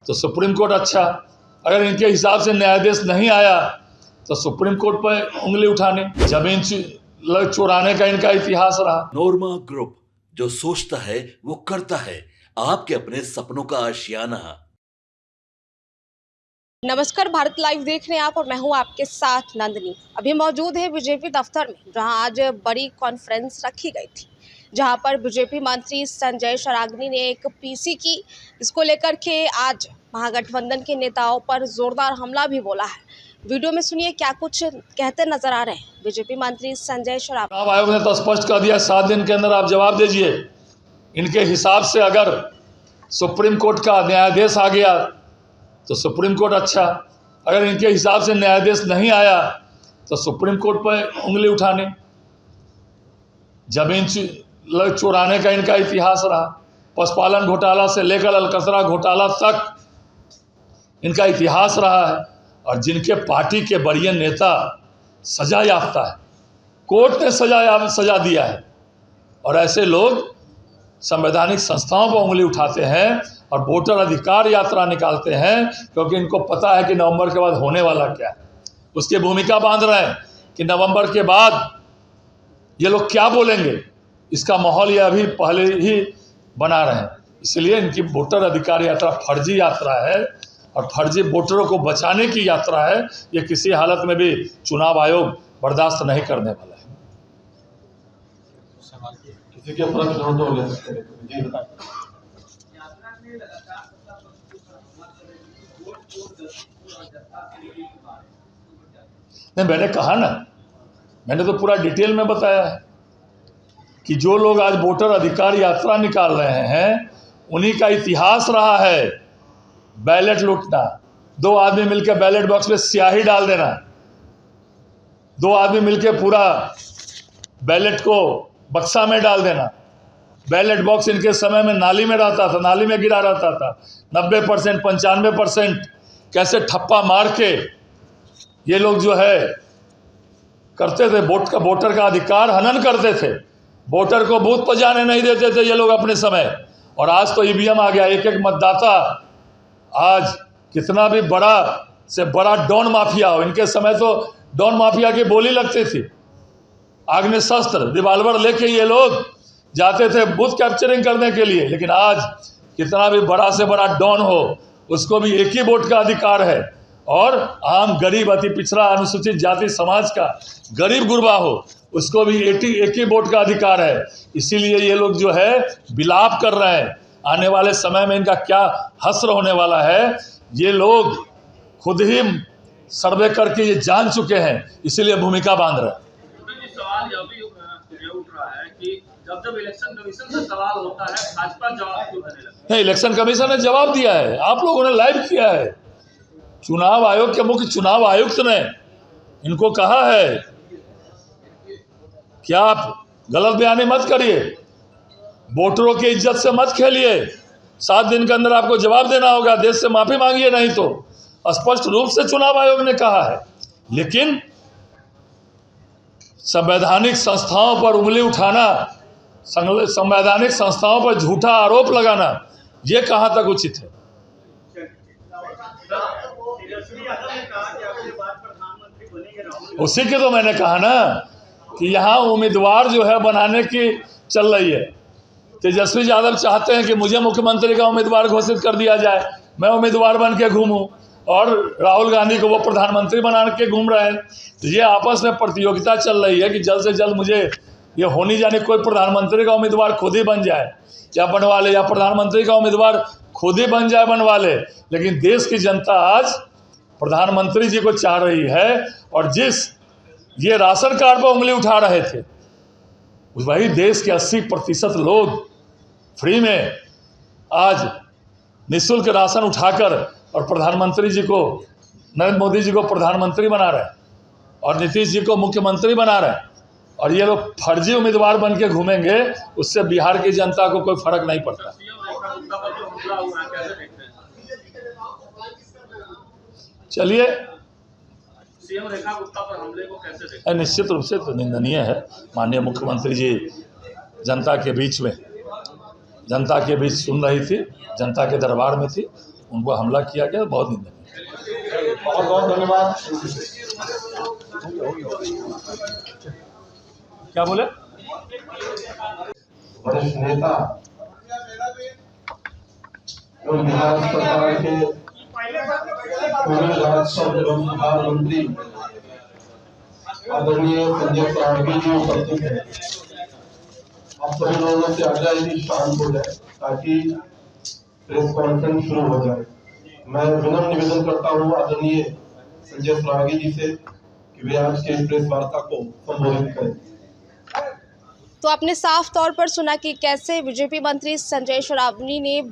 तो supreme court अच्छा, अगर इनके हिसाब से न्यायाधीश नहीं आया तो सुप्रीम कोर्ट पर उंगली उठाने, जमीन चुराने का इनका इतिहास रहा। नोरमा ग्रुप, जो सोचता है वो करता है, आपके अपने सपनों का आशियाना। नमस्कार, भारत लाइव देख रहे हैं आप और मैं हूं आपके साथ नंदनी। अभी मौजूद है बीजेपी दफ्तर में, जहां आज बड़ी कॉन्फ्रेंस रखी गई थी, जहां पर बीजेपी मंत्री संजय सरागनी ने एक पीसी की, इसको लेकर के आज महागठबंधन के नेताओं पर जोरदार हमला भी बोला है। वीडियो में सुनिए क्या कुछ कहते नजर आ रहे हैं बीजेपी मंत्री संजय सरागनी। चुनाव आयोग ने तो स्पष्ट कर दिया 7 दिन के अंदर आप जवाब दीजिए। इनके हिसाब से अगर सुप्रीम कोर्ट का न्यायाधीश आ गया तो सुप्रीम कोर्ट अच्छा, अगर इनके हिसाब से न्यायाधीश नहीं आया तो सुप्रीम कोर्ट पर उंगली उठाने, जमीन चुराने का इनका इतिहास रहा। पशुपालन घोटाला से लेकर अलकतरा घोटाला तक इनका इतिहास रहा है। और जिनके पार्टी के बड़े नेता सजा याफ्ता है, कोर्ट ने सजा दिया है, और ऐसे लोग संवैधानिक संस्थाओं पर उंगली उठाते हैं और वोटर अधिकार यात्रा निकालते हैं, क्योंकि इनको पता है कि नवंबर के बाद होने वाला क्या है। उसकी भूमिका बांध रहे हैं कि नवंबर के बाद ये लोग क्या बोलेंगे, इसका माहौल ये अभी पहले ही बना रहे हैं। इसलिए इनकी वोटर अधिकार यात्रा फर्जी यात्रा है और फर्जी वोटरों को बचाने की यात्रा है। ये किसी हालत में भी चुनाव आयोग बर्दाश्त नहीं करने वाला है। किसी के प्रश्न तो ले सकते हैं जी बताएं। नहीं, मैंने कहा ना, मैंने तो पूरा डिटेल में बताया है कि जो लोग आज वोटर अधिकार यात्रा निकाल रहे हैं उन्हीं का इतिहास रहा है बैलेट लूटना। 2 आदमी मिलकर बैलेट बॉक्स में स्याही डाल देना, 2 आदमी मिलकर पूरा बैलेट को बक्सा में डाल देना। बैलेट बॉक्स इनके समय में नाली में रहता था, नाली में गिरा रहता था। 90% 95% कैसे ठप्पा मार के ये लोग जो है करते थे, वोटर का अधिकार हनन करते थे, वोटर को बूथ पर जाने नहीं देते थे ये लोग अपने समय। और आज तो ईवीएम आ गया, एक मतदाता आज कितना भी बड़ा से बड़ा डॉन माफिया हो, इनके समय तो डॉन माफिया की बोली लगती थी। आग्नेय शस्त्र रिवाल्वर लेके ये लोग जाते थे बूथ कैप्चरिंग करने के लिए, लेकिन आज कितना भी बड़ा से बड़ा डॉन हो उसको भी एक ही वोट का अधिकार है। और आम गरीब अति पिछड़ा अनुसूचित जाति समाज का गरीब गुरबा हो उसको भी एक ही वोट का अधिकार है। इसीलिए ये लोग जो है विलाप कर रहे हैं। आने वाले समय में इनका क्या हश्र होने वाला है ये लोग खुद ही सर्वे करके ये जान चुके हैं, इसीलिए भूमिका बांध रहे हैं। सवाल यह भी उठ रहा है कि जब इलेक्शन कमीशन से सवाल होता है भाजपा जवाब क्यों देने लगती है? नहीं, इलेक्शन कमीशन ने जवाब दिया है, आप लोगों ने लाइव किया है। चुनाव आयोग के मुख्य चुनाव आयुक्त ने इनको कहा है कि आप गलत बयानी मत करिए, वोटरों की इज्जत से मत खेलिए, 7 दिन के अंदर आपको जवाब देना होगा, देश से माफी मांगिए, नहीं तो। स्पष्ट रूप से चुनाव आयोग ने कहा है। लेकिन संवैधानिक संस्थाओं पर उंगली उठाना, संवैधानिक संस्थाओं पर झूठा आरोप लगाना, ये कहाँ तक उचित है? उसी के तो मैंने कहा ना कि यहाँ उम्मीदवार जो है बनाने की चल रही है। तेजस्वी यादव चाहते हैं कि मुझे मुख्यमंत्री का उम्मीदवार घोषित कर दिया जाए, मैं उम्मीदवार बन के घूमूं, और राहुल गांधी को वो प्रधानमंत्री बना के घूम रहे हैं। तो ये आपस में प्रतियोगिता चल रही है कि जल्द से जल्द मुझे ये होनी जाने कोई प्रधानमंत्री का उम्मीदवार खुद ही बन जाए या बनवा ले, या प्रधानमंत्री का उम्मीदवार खुद ही बन जाए बनवा ले। लेकिन देश की जनता आज प्रधानमंत्री जी को चाह रही है, और जिस ये राशन कार्ड पर उंगली उठा रहे थे वही देश के 80% लोग फ्री में आज निःशुल्क राशन उठाकर और प्रधानमंत्री जी को, नरेंद्र मोदी जी को प्रधानमंत्री बना रहे हैं और नीतीश जी को मुख्यमंत्री बना रहे हैं। और ये लोग फर्जी उम्मीदवार बन के घूमेंगे, उससे बिहार की जनता को कोई फर्क नहीं पड़ता। चलिए, सीएम रेखा गुप्ता पर हमले को कैसे देखते हैं? निश्चित रूप से तो निंदनीय है। माननीय मुख्यमंत्री जी जनता के बीच सुन रही थी, जनता के दरबार में थी, उन पर हमला किया गया, बहुत निंदनीय। बहुत बहुत धन्यवाद। क्या बोले? वरिष्ठ नेता एवं बिहार सरकार के पूर्व राजस्व एवं बिहार मंत्री आदरणीय संजय सरावगी जी उपस्थित हैं। आप सभी लोगों से आग्रह है कि शांत हो जाए ताकि प्रेस कॉन्फ्रेंस शुरू हो जाए। मैं विनम्र निवेदन करता हूँ आदरणीय संजय सरावगी जी से कि वे आज के इस प्रेस वार्ता को संबोधित करें। तो आपने साफ तौर पर सुना कि कैसे बीजेपी मंत्री संजय सरावगी ने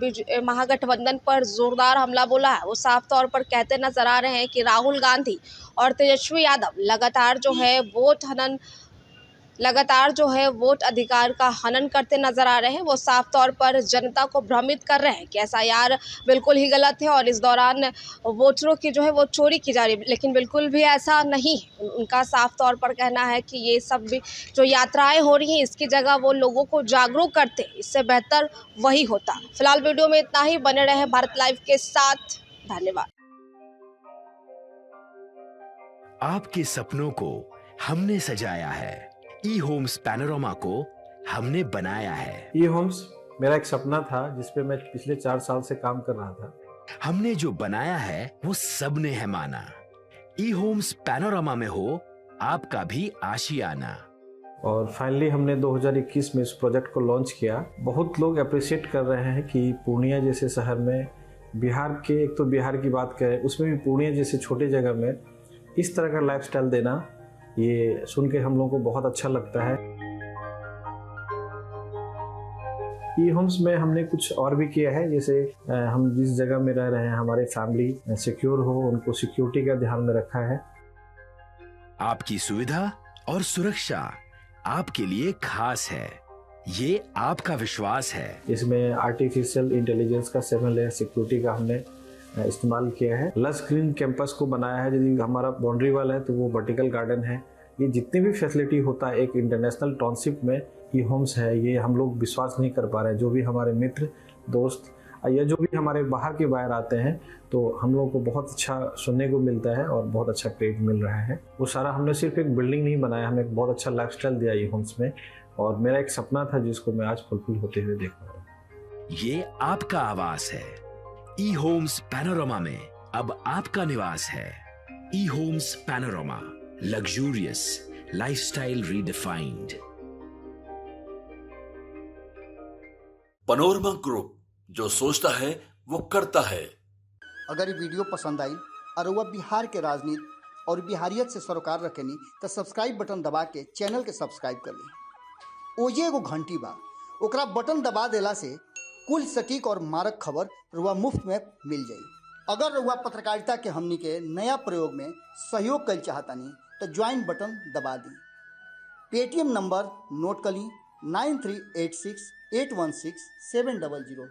महागठबंधन पर जोरदार हमला बोला है। वो साफ तौर पर कहते नजर आ रहे हैं कि राहुल गांधी और तेजस्वी यादव लगातार जो है वोट अधिकार का हनन करते नजर आ रहे हैं। वो साफ तौर पर जनता को भ्रमित कर रहे हैं कि एसआईआर बिल्कुल ही गलत है और इस दौरान वोटरों की जो है वो चोरी की जा रही है, लेकिन बिल्कुल भी ऐसा नहीं है। उनका साफ तौर पर कहना है कि ये सब भी जो यात्राएं हो रही हैं इसकी जगह वो लोगों को जागरूक करते, इससे बेहतर वही होता। फिलहाल वीडियो में इतना ही, बने रहे भारत लाइव के साथ। धन्यवाद। आपके सपनों को हमने सजाया है, ई होम्स पैनोरामा को हमने बनाया है। ई होम्स मेरा एक सपना था जिस पे मैं पिछले 4 साल से काम कर रहा था। हमने जो बनाया है वो सबने है माना। ई होम्स पैनोरामा में हो आपका भी आशियाना। और फाइनली हमने 2021 में इस प्रोजेक्ट को लॉन्च किया। बहुत लोग अप्रिशिएट कर रहे हैं कि पूर्णिया जैसे शहर में, बिहार के, एक तो बिहार की बात करें उसमें भी पूर्णिया जैसे छोटे जगह में इस तरह का लाइफस्टाइल देना, ये सुन के हम लोगों को बहुत अच्छा लगता है। ई होम्स में हमने कुछ और भी किया है, जैसे हम जिस जगह में रह रहे हैं हमारे फैमिली सिक्योर हो, उनको सिक्योरिटी का ध्यान में रखा है। आपकी सुविधा और सुरक्षा आपके लिए खास है, ये आपका विश्वास है। इसमें आर्टिफिशियल इंटेलिजेंस का 7 लेयर सिक्योरिटी का हमने इस्तेमाल किया है। लश ग्रीन कैंपस को बनाया है। यदि हमारा बाउंड्री वाल है तो वो वर्टिकल गार्डन है। ये जितनी भी फैसिलिटी होता है एक इंटरनेशनल टाउनशिप में ई होम्स है, ये हम लोग विश्वास नहीं कर पा रहे हैं। जो भी हमारे मित्र दोस्त या जो भी हमारे बाहर के बाहर आते हैं तो हम लोगों को बहुत अच्छा सुनने को मिलता है और बहुत अच्छा क्रेडिट मिल रहा है। वो सारा हमने सिर्फ एक बिल्डिंग नहीं बनाया, हमें एक बहुत अच्छा लाइफस्टाइल दिया ई होम्स में, और मेरा एक सपना था जिसको मैं आज फुलफिल होते हुए देख रहा हूँ। ये आपका आवास है। ई होम्स पैनोरामा में अब आपका निवास है। E homes panorama, luxurious lifestyle redefined. Panorama group, जो सोचता है वो करता है। अगर ये वीडियो पसंद आई और वह बिहार के राजनीति और बिहारियत से सरोकार रखेनी तो सब्सक्राइब बटन दबा के चैनल के सब्सक्राइब कर ली। ओजे एगो घंटी बा, ओकरा बटन दबा देला से कुल सटीक और मारक खबर रुआ मुफ्त में मिल जाई। अगर रुआ पत्रकारिता के हमनी के नया प्रयोग में सहयोग कर चाहतानी तो ज्वाइन बटन दबा दी। पेटीएम नंबर नोट कर ली 9386816700।